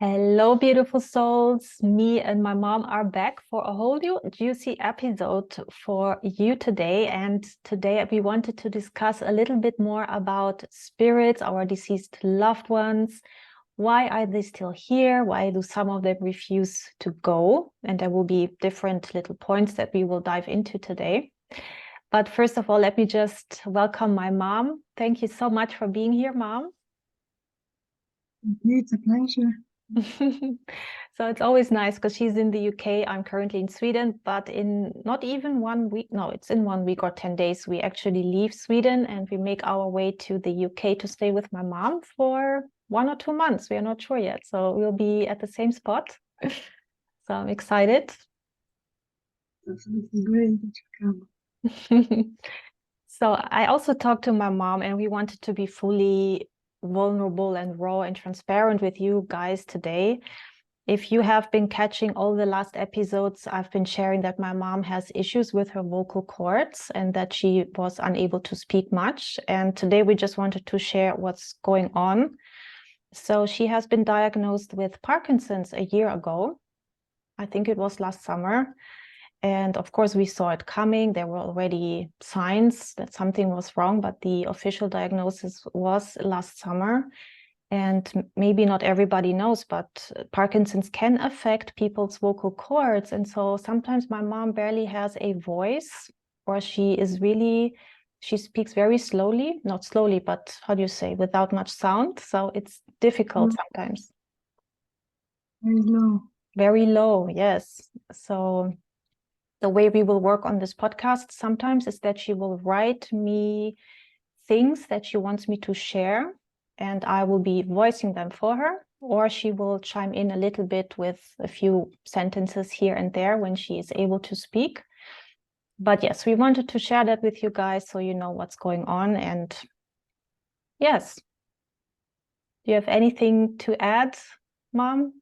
Hello, beautiful souls. Me and my mom are back for a whole new juicy episode for you today. And today we wanted to discuss a little bit more about spirits, our deceased loved ones. Why are they still here? Why do some of them refuse to go? And there will be different little points that we will dive into today. But first of all, let me just welcome my mom. Thank you so much for being here, Mom. It's a pleasure. So it's always nice because she's in the UK. I'm currently in Sweden, but in not even 1 week, no, it's in 1 week or 10 days, we actually leave Sweden and we make our way to the UK to stay with my mom for 1 or 2 months. We are not sure yet. So we'll be at the same spot. So I'm excited. Absolutely great that you come. So I also talked to my mom and we wanted to be fully vulnerable and raw and transparent with you guys today. If you have been catching all the last episodes, I've been sharing that my mom has issues with her vocal cords and that she was unable to speak much. And today we just wanted to share what's going on. So she has been diagnosed with Parkinson's a year ago. I think it was last summer. And of course, we saw it coming. There were already signs that something was wrong, but the official diagnosis was last summer. And maybe not everybody knows, but Parkinson's can affect people's vocal cords. And so sometimes my mom barely has a voice, or she speaks very slowly, not slowly, but how do you say, without much sound. So it's difficult sometimes. Very low. Very low, yes. So the way we will work on this podcast sometimes is that she will write me things that she wants me to share, and I will be voicing them for her, or she will chime in a little bit with a few sentences here and there when she is able to speak. But yes, we wanted to share that with you guys so you know what's going on. And yes, do you have anything to add, Mom?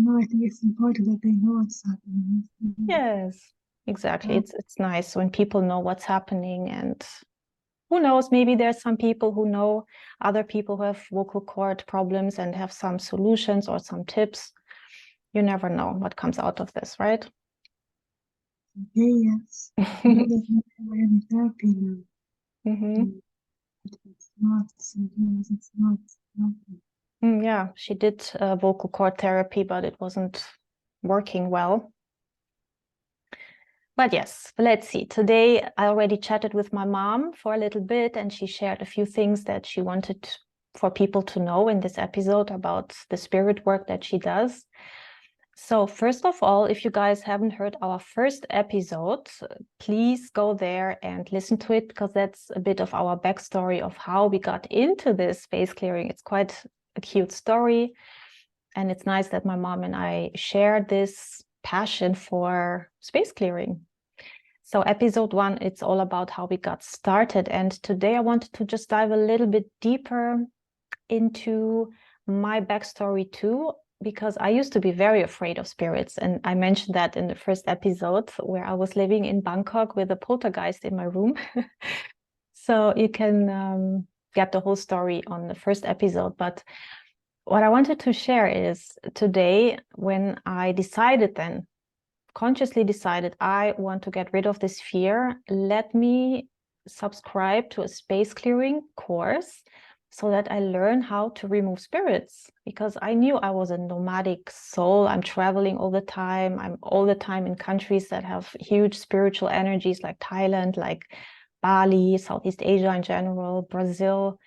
No, I think it's important that they know what's happening. Yes, exactly. It's nice when people know what's happening, and who knows, maybe there's some people who know other people who have vocal cord problems and have some solutions or some tips. You never know what comes out of this, right? Okay, yes. I know that you have any therapy now. Mm-hmm. But it's not, sometimes it's not. Yeah, she did vocal cord therapy, but it wasn't working well. But yes, let's see. Today, I already chatted with my mom for a little bit, and she shared a few things that she wanted for people to know in this episode about the spirit work that she does. So first of all, if you guys haven't heard our first episode, please go there and listen to it, because that's a bit of our backstory of how we got into this space clearing. It's quite a cute story. And it's nice that my mom and I share this passion for space clearing. So episode 1, it's all about how we got started. And today I wanted to just dive a little bit deeper into my backstory too, because I used to be very afraid of spirits. And I mentioned that in the first episode where I was living in Bangkok with a poltergeist in my room. So you can get the whole story on the first episode. But what I wanted to share is today, when I consciously decided I want to get rid of this fear, let me subscribe to a space clearing course so that I learn how to remove spirits, because I knew I was a nomadic soul. I'm traveling all the time. I'm all the time in countries that have huge spiritual energies, like Thailand, like Bali, Southeast Asia in general, Brazil,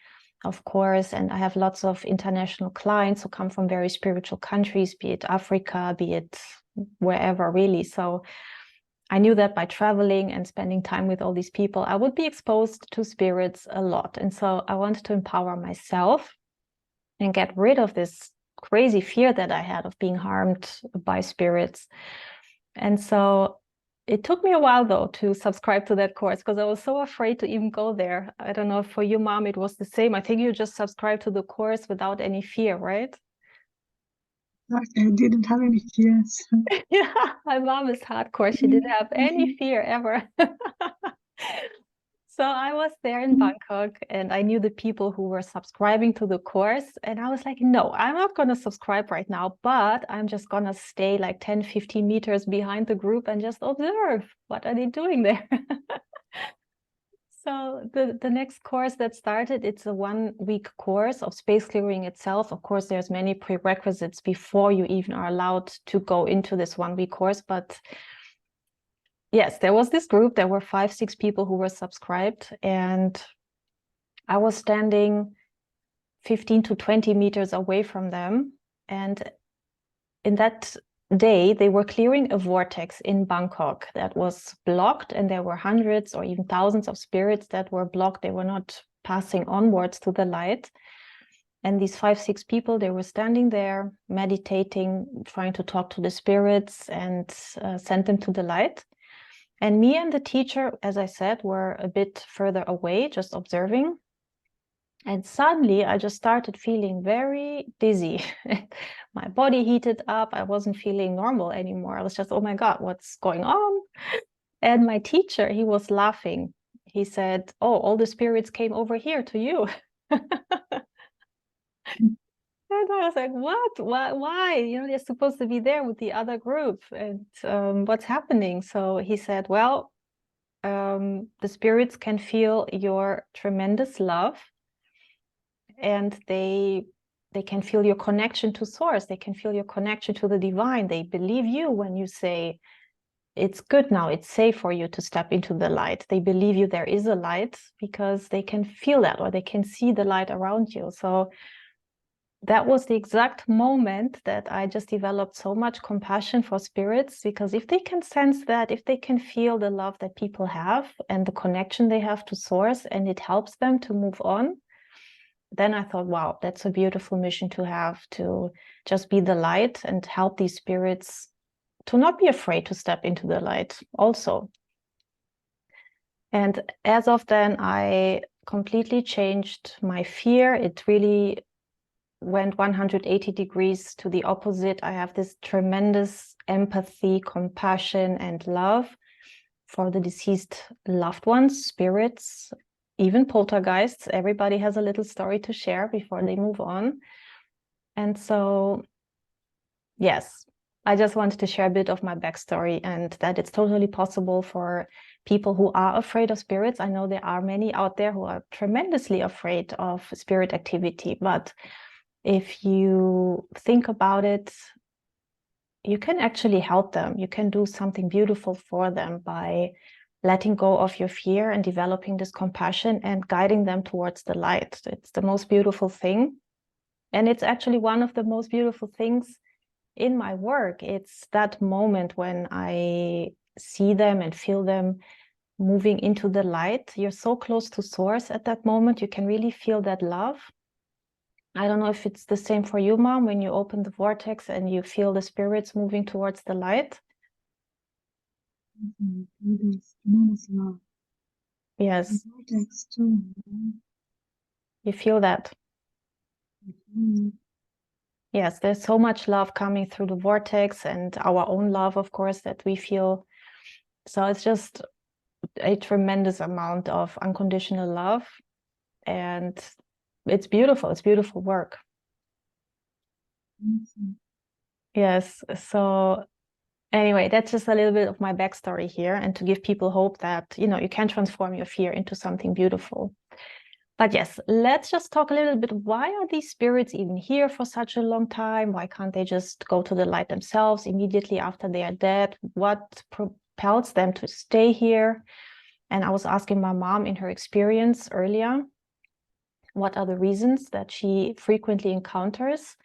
of course. And I have lots of international clients who come from very spiritual countries, be it Africa, be it wherever, really. So I knew that by traveling and spending time with all these people, I would be exposed to spirits a lot. And so I wanted to empower myself and get rid of this crazy fear that I had of being harmed by spirits. And so it took me a while, though, to subscribe to that course, because I was so afraid to even go there. I don't know if for you, Mom, it was the same. I think you just subscribed to the course without any fear, right? I didn't have any fears. Yeah, my mom is hardcore. She didn't have any fear ever. So I was there in Bangkok and I knew the people who were subscribing to the course. And I was like, no, I'm not going to subscribe right now, but I'm just going to stay like 10, 15 meters behind the group and just observe what are they doing there. So the next course that started, it's a 1 week course of space clearing itself. Of course, there's many prerequisites before you even are allowed to go into this 1 week course. But yes, there was this group. There were 5, 6 people who were subscribed. And I was standing 15 to 20 meters away from them. And in that day, they were clearing a vortex in Bangkok that was blocked, and there were hundreds or even thousands of spirits that were blocked. They were not passing onwards to the light. And these 5, 6 people, they were standing there, meditating, trying to talk to the spirits and send them to the light. And me and the teacher, as I said, were a bit further away, just observing. And suddenly I just started feeling very dizzy. My body heated up. I wasn't feeling normal anymore. I was just, oh my God, what's going on? And my teacher, he was laughing. He said, oh, all the spirits came over here to you. And I was like, what? Why? You know, they're supposed to be there with the other group. And what's happening? So he said, well, the spirits can feel your tremendous love, and they can feel your connection to source. They can feel your connection to the divine. They believe you when you say, it's good now, it's safe for you to step into the light. They believe you there is a light because they can feel that, or they can see the light around you. So that was the exact moment that I just developed so much compassion for spirits, because if they can sense that, if they can feel the love that people have and the connection they have to source, and it helps them to move on, then I thought, wow, that's a beautiful mission to have, to just be the light and help these spirits to not be afraid to step into the light also. And as of then, I completely changed my fear. It really went 180 degrees to the opposite. I have this tremendous empathy, compassion, and love for the deceased loved ones, spirits, even poltergeists. Everybody has a little story to share before they move on. And so, yes, I just wanted to share a bit of my backstory, and that it's totally possible for people who are afraid of spirits. I know there are many out there who are tremendously afraid of spirit activity, but if you think about it, you can actually help them. You can do something beautiful for them by letting go of your fear and developing this compassion and guiding them towards the light. It's the most beautiful thing. And it's actually one of the most beautiful things in my work. It's that moment when I see them and feel them moving into the light. You're so close to source at that moment. You can really feel that love. I don't know if it's the same for you, Mom, when you open the vortex and you feel the spirits moving towards the light. There's tremendous love. Yes, The vortex too. you feel that. Mm. Yes, there's so much love coming through the vortex, and our own love, of course, that we feel. So it's just a tremendous amount of unconditional love, and it's beautiful. It's beautiful work. Awesome. Yes. So anyway, that's just a little bit of my backstory here, and to give people hope that, you know, you can transform your fear into something beautiful. But yes, let's just talk a little bit. Why are these spirits even here for such a long time? Why can't they just go to the light themselves immediately after they are dead? What propels them to stay here? And I was asking my mom in her experience earlier, what are the reasons that she frequently encounters?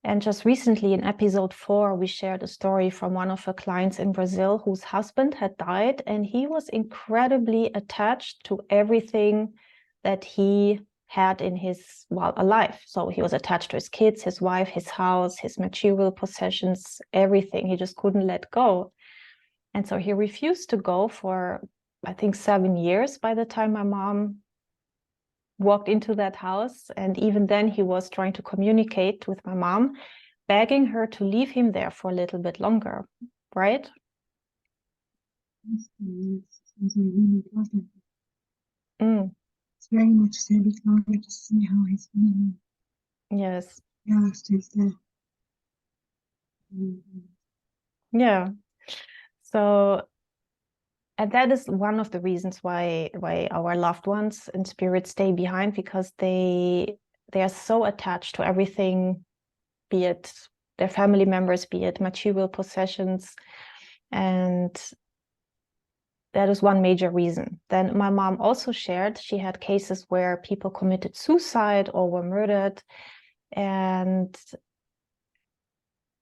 And just recently in episode 4, we shared a story from one of her clients in Brazil whose husband had died, and he was incredibly attached to everything that he had in his, well, alive. So he was attached to his kids, his wife, his house, his material possessions, everything. He just couldn't let go. And so he refused to go for, I think, 7 years by the time my mom walked into that house. And even then he was trying to communicate with my mom, begging her to leave him there for a little bit longer, right? Yes, yes. Sounds like really important. It's very much a bit longer to see how he's been Yes. after his death. Mm-hmm. Yeah. So, and that is one of the reasons why our loved ones in spirit stay behind, because they are so attached to everything, be it their family members, be it material possessions, and that is one major reason. Then my mom also shared she had cases where people committed suicide or were murdered, and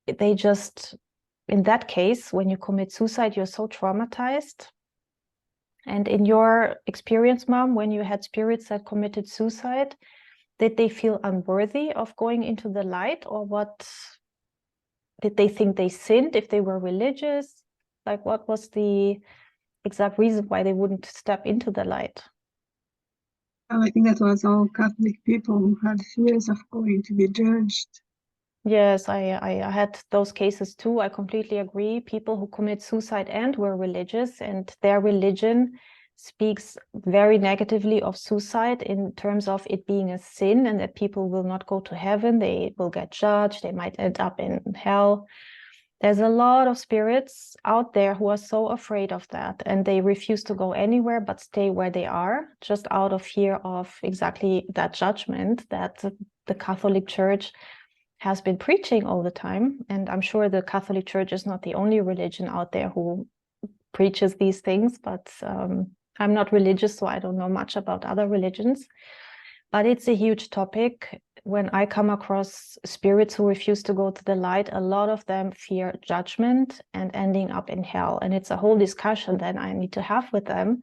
they just, in that case, when you commit suicide, you're so traumatized. And in your experience, Mom, when you had spirits that committed suicide, did they feel unworthy of going into the light, or what? Did they think they sinned if they were religious? Like, what was the exact reason why they wouldn't step into the light? I think that was all Catholic people who had fears of going to be judged. Yes, I had those cases too. I completely agree. People who commit suicide and were religious, and their religion speaks very negatively of suicide in terms of it being a sin and that people will not go to heaven. They will get judged. They might end up in hell. There's a lot of spirits out there who are so afraid of that, and they refuse to go anywhere but stay where they are, just out of fear of exactly that judgment that the Catholic Church has been preaching all the time. And I'm sure the Catholic Church is not the only religion out there who preaches these things, but I'm not religious, so I don't know much about other religions. But it's a huge topic. When I come across spirits who refuse to go to the light, a lot of them fear judgment and ending up in hell. And it's a whole discussion that I need to have with them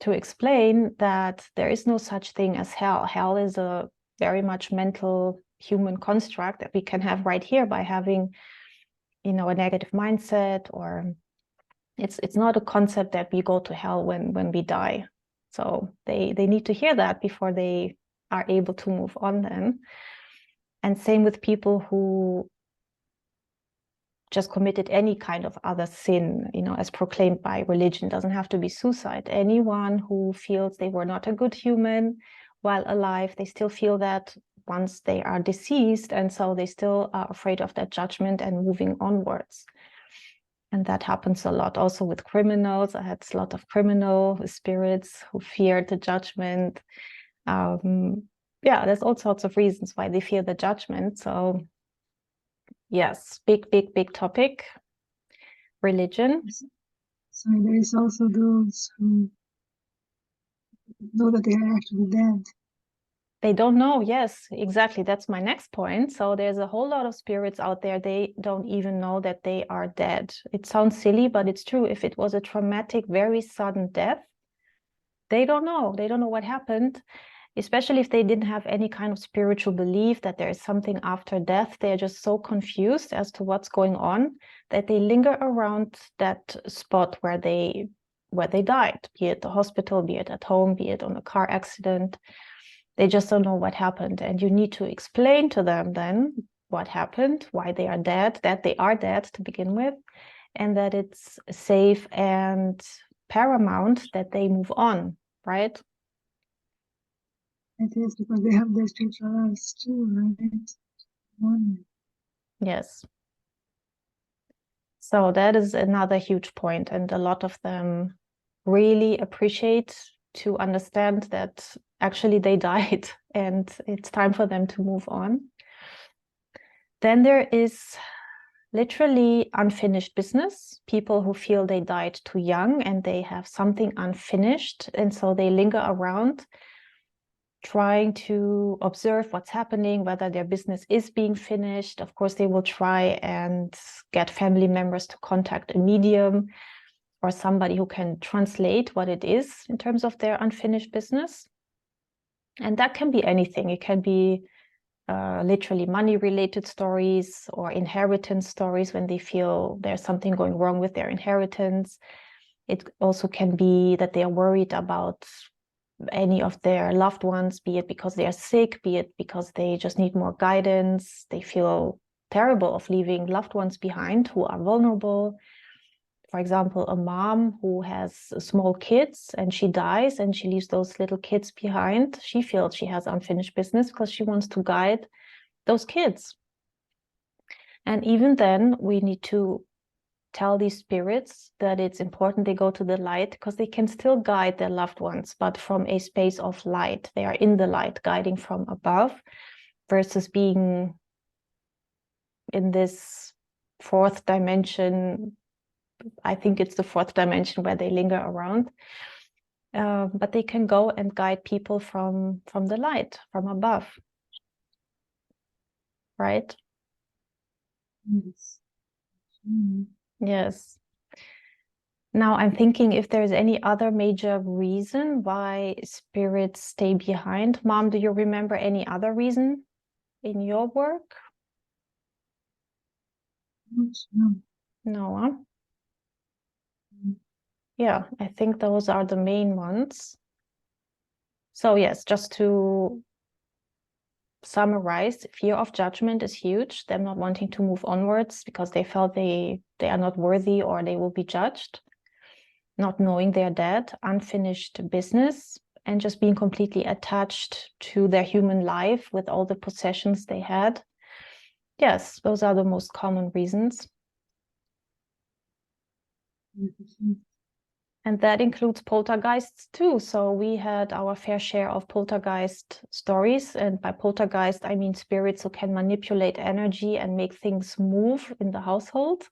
to explain that there is no such thing as hell. Hell is a very much mental human construct that we can have right here by having, a negative mindset, or it's not a concept that we go to hell when we die. So they need to hear that before they are able to move on then. And same with people who just committed any kind of other sin, as proclaimed by religion. It doesn't have to be suicide. Anyone who feels they were not a good human while alive, they still feel that once they are deceased, and so they still are afraid of that judgment and moving onwards. And that happens a lot also with criminals. I had a lot of criminal spirits who feared the judgment. There's all sorts of reasons why they fear the judgment. So yes, big topic. Religion. So there is also those who know that they are actually dead. They don't know. Yes, exactly. That's my next point. So there's a whole lot of spirits out there. They don't even know that they are dead. It sounds silly, but it's true. If it was a traumatic, very sudden death, they don't know. They don't know what happened, especially if they didn't have any kind of spiritual belief that there is something after death. They're just so confused as to what's going on that they linger around that spot where they died, be it the hospital, be it at home, be it on a car accident. They just don't know what happened. And you need to explain to them then what happened, why they are dead, that they are dead to begin with, and that it's safe and paramount that they move on, right? It is because they have their spiritual lives too, right? One. Yes. So that is another huge point, and a lot of them really appreciate to understand that actually they died and it's time for them to move on. Then there is literally unfinished business, people who feel they died too young and they have something unfinished, and so they linger around trying to observe what's happening, whether their business is being finished. Of course, they will try and get family members to contact a medium or somebody who can translate what it is in terms of their unfinished business. And that can be anything. It can be literally money-related stories or inheritance stories when they feel there's something going wrong with their inheritance. It also can be that they are worried about any of their loved ones, be it because they are sick, be it because they just need more guidance. They feel terrible of leaving loved ones behind who are vulnerable. for example, a mom who has small kids and she dies and she leaves those little kids behind. She feels she has unfinished business because she wants to guide those kids. And even then, we need to tell these spirits that it's important they go to the light, because they can still guide their loved ones, but from a space of light. They are in the light, guiding from above, versus being in this fourth dimension. I think it's the fourth dimension where they linger around. But they can go and guide people from the light, from above. Right? Yes. Mm. Yes. Now I'm thinking if there's any other major reason why spirits stay behind. Mom, do you remember any other reason in your work? No. No, huh? Mm. Yeah, I think those are the main ones. So yes, just to summarize, fear of judgment is huge. Them not wanting to move onwards because they felt they are not worthy or they will be judged. Not knowing they're dead, unfinished business, and just being completely attached to their human life with all the possessions they had. Yes, those are the most common reasons. And that includes poltergeists too. So we had our fair share of poltergeist stories. And by poltergeist, I mean spirits who can manipulate energy and make things move in the household.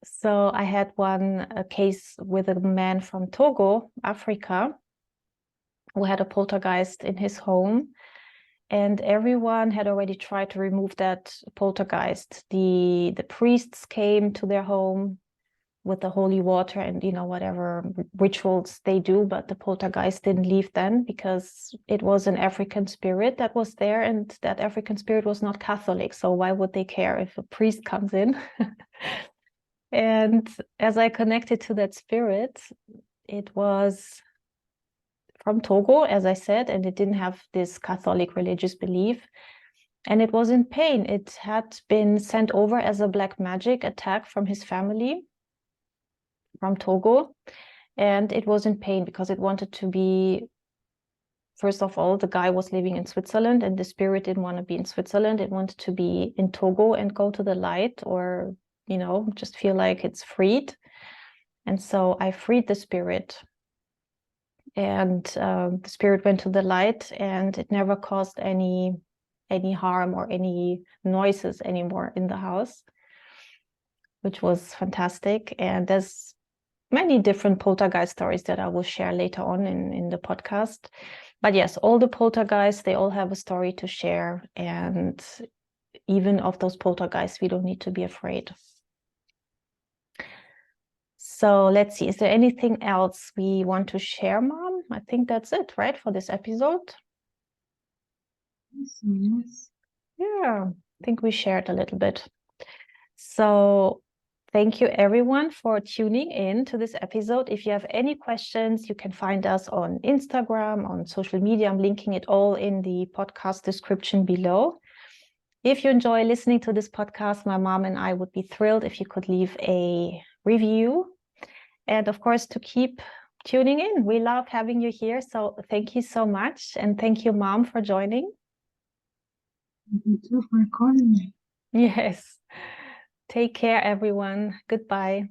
So I had a case with a man from Togo, Africa, who had a poltergeist in his home. And everyone had already tried to remove that poltergeist. The priests came to their home with the holy water and, whatever rituals they do, but the poltergeist didn't leave then because it was an African spirit that was there, and that African spirit was not Catholic. So why would they care if a priest comes in? And as I connected to that spirit, it was from Togo, as I said, and it didn't have this Catholic religious belief. And it was in pain. It had been sent over as a black magic attack from his family, from Togo. And it was in pain because it wanted to be, first of all, the guy was living in Switzerland and the spirit didn't want to be in Switzerland. It wanted to be in Togo and go to the light, or, just feel like it's freed. And so I freed the spirit. And the spirit went to the light, and it never caused any harm or any noises anymore in the house, which was fantastic. And there's many different poltergeist stories that I will share later on in the podcast. But yes, all the poltergeists, they all have a story to share. And even of those poltergeists, we don't need to be afraid. So let's see, is there anything else we want to share, Mom? I think that's it, right, for this episode? Yes. Yeah, I think we shared a little bit. So thank you everyone for tuning in to this episode. If you have any questions, you can find us on Instagram, on social media. I'm linking it all in the podcast description below. If you enjoy listening to this podcast, my mom and I would be thrilled if you could leave a review. And of course, to keep tuning in. We love having you here. So thank you so much. And thank you, Mom, for joining. Thank you too for calling me. Yes. Take care, everyone. Goodbye.